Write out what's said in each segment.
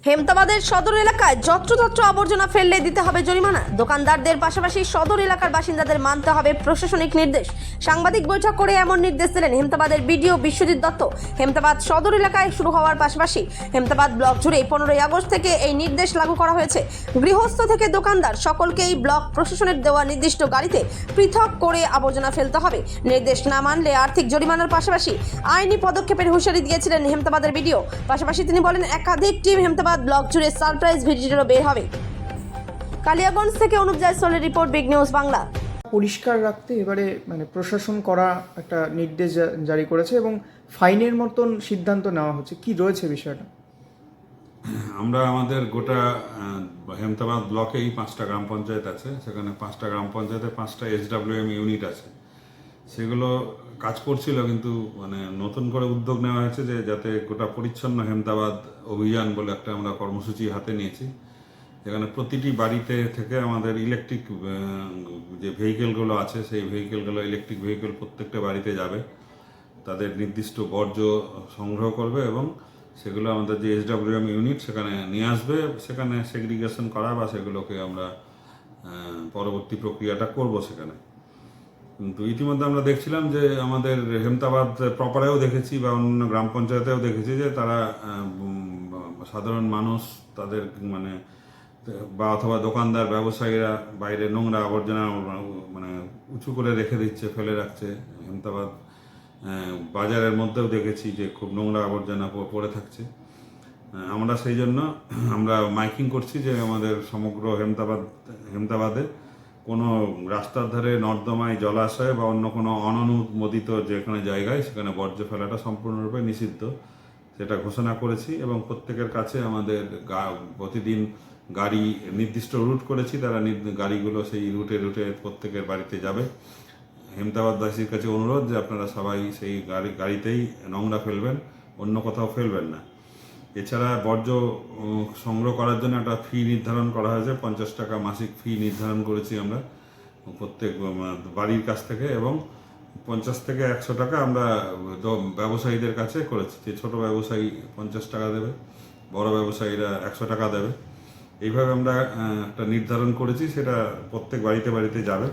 হেমতাবাদের সদর এলাকায় যত্রতত্র আবর্জনা ফেললে দিতে হবে জরিমানা। দোকানদারদের পাশাপাশি সদর এলাকার বাসিন্দাদের মানতে হবে প্রশাসনিক নির্দেশ। সাংবাদিক বৈঠক করে এমন নির্দেশ দিলেন হেমতাবাদের বিডিও বিশ্বজিৎ দত্ত। হেমতাবাদ সদর এলাকায় শুরু হওয়ার পাশাপাশি হেমতাবাদ ব্লক জুড়ে 15ই আগস্ট থেকে এই নির্দেশ লাগু করা হয়েছে। গৃহস্থ থেকে দোকানদার সকলকে এই ব্লক প্রশাসনের দেওয়া নির্দিষ্ট গাড়িতে পৃথক করে আবর্জনা ফেলতে হবে। নির্দেশ না মানলে আর্থিক জরিমানার পাশাপাশি আইনি পদক্ষেপের হুঁশিয়ারি দিয়েছিলেন হেমতাবাদের বিডিও। পাশাপাশি তিনি বলেন, একাধিক টিম হেমতাবাদ ব্লক জুড়ে সারপ্রাইজ ভিজিটরও বের হবে। কালিয়াগঞ্জ থেকে অনুপ জয়সওয়ালের রিপোর্ট, বিগ নিউজ বাংলা। পরিষ্কার রাখতে এবারে প্রশাসন করা একটা নির্দেশ জারি করেছে এবং ফাইনের মতন সিদ্ধান্ত নেওয়া হচ্ছে। কি রয়েছে বিষয়টা? আমরা আমাদের গোটা হেমতাবাদ ব্লকেই 5টা গ্রাম পঞ্চায়েত আছে। সেখানে 5টা গ্রাম পঞ্চায়েতে 5টা SWM ইউনিট আছে। সেগুলো কাজ করছিল, কিন্তু নতুন করে উদ্যোগ নেওয়া হয়েছে যে যাতে গোটা পরিচ্ছন্ন হেমতাবাদ অভিযান বলে একটা আমরা কর্মসূচি হাতে নিয়েছি। যেখানে প্রতিটি বাড়িতে থেকে আমাদের ইলেকট্রিক যে ভেহিকেলগুলো আছে, সেই ভেহিকেলগুলো ইলেকট্রিক ভেহিকেল প্রত্যেকটা বাড়িতে যাবে, তাদের নির্দিষ্ট বর্জ্য সংগ্রহ করবে এবং সেগুলো আমাদের যে SWM ইউনিট সেখানে নিয়ে আসবে। সেখানে সেগ্রিগেশন করা বা সেগুলোকে আমরা পরবর্তী প্রক্রিয়াটা করব সেখানে। কিন্তু ইতিমধ্যে আমরা দেখছিলাম যে আমাদের হেমতাবাদ প্রপারেও দেখেছি বা অন্য গ্রাম পঞ্চায়েতেও দেখেছি যে তারা সাধারণ মানুষ তাদের বা অথবা দোকানদার ব্যবসায়ীরা বাইরে নোংরা আবর্জনা উঁচু করে রেখে দিচ্ছে, ফেলে রাখছে। হেমতাবাদ বাজারের মধ্যেও দেখেছি যে খুব নোংরা আবর্জনা পড়ে থাকছে। আমরা সেই জন্য আমরা মাইকিং করছি যে আমাদের সমগ্র হেমতাবাদে কোনো রাস্তার ধারে, নর্দমায়, জলাশয় বা অন্য কোনো অননুমোদিত যেখানে জায়গায় সেখানে বর্জ্য ফেলাটা সম্পূর্ণরূপে নিষিদ্ধ, সেটা ঘোষণা করেছি। এবং প্রত্যেকের কাছে আমাদের প্রতিদিন গাড়ি নির্দিষ্ট রুট করেছি, তারা গাড়িগুলো সেই রুটে প্রত্যেকের বাড়িতে যাবে। হেমতাবাদবাসীর কাছে অনুরোধ যে আপনারা সবাই সেই গাড়িতেই নোংরা ফেলবেন, অন্য কোথাও ফেলবেন না। এছাড়া বর্জ্য সংগ্রহ করার জন্য একটা ফি নির্ধারণ করা হয়েছে, 50 টাকা মাসিক ফি নির্ধারণ করেছি আমরা প্রত্যেক বাড়ির কাছ থেকে, এবং 50 থেকে 100 টাকা আমরা ব্যবসায়ীদের কাছে করেছি। যে ছোটো ব্যবসায়ী 50 টাকা দেবে, বড় ব্যবসায়ীরা 100 টাকা দেবে। এইভাবে আমরা একটা নির্ধারণ করেছি, সেটা প্রত্যেক বাড়িতে যাবে।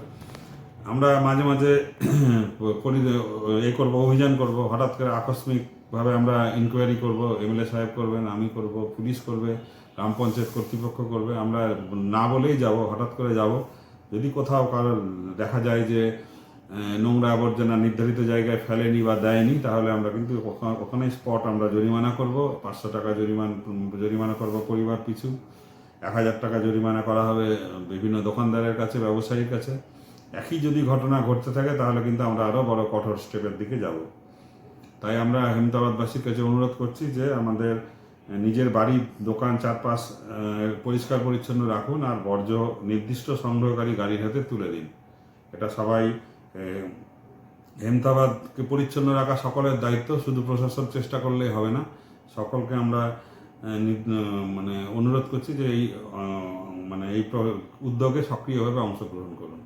আমরা মাঝে মাঝে অভিযান করব, হঠাৎ করে আকস্মিকভাবে আমরা ইনকোয়ারি করব, MLA সাহেব করবেন, আমি করব, পুলিশ করবে, গ্রাম পঞ্চায়েত কর্তৃপক্ষ করবে। আমরা না বলেই যাব, হঠাৎ করে যাব। যদি কোথাও কারোর দেখা যায় যে নোংরা আবর্জনা নির্ধারিত জায়গায় ফেলেনি বা দেয়নি, তাহলে আমরা কিন্তু ওখানেই স্পট আমরা জরিমানা করব। 500 টাকা জরিমানা করব পরিবার পিছু, 1000 টাকা জরিমানা করা হবে বিভিন্ন দোকানদারের কাছে, ব্যবসায়ীর কাছে। একই যদি ঘটনা ঘটতে থাকে তাহলে কিন্তু আমরা আরও বড় কঠোর স্টেপের দিকে যাব। তাই আমরা হেমতাবাদবাসীর কাছে অনুরোধ করছি যে আমাদের নিজের বাড়ির, দোকান, চারপাশ পরিষ্কার পরিচ্ছন্ন রাখুন আর বর্জ্য নির্দিষ্ট সংগ্রহকারী গাড়ির হাতে তুলে দিন। এটা সবাই, হেমতাবাদকে পরিচ্ছন্ন রাখা সকলের দায়িত্ব, শুধু প্রশাসন চেষ্টা করলেই হবে না। সকলকে আমরা অনুরোধ করছি যে এই উদ্যোগে সক্রিয়ভাবে অংশগ্রহণ করুন।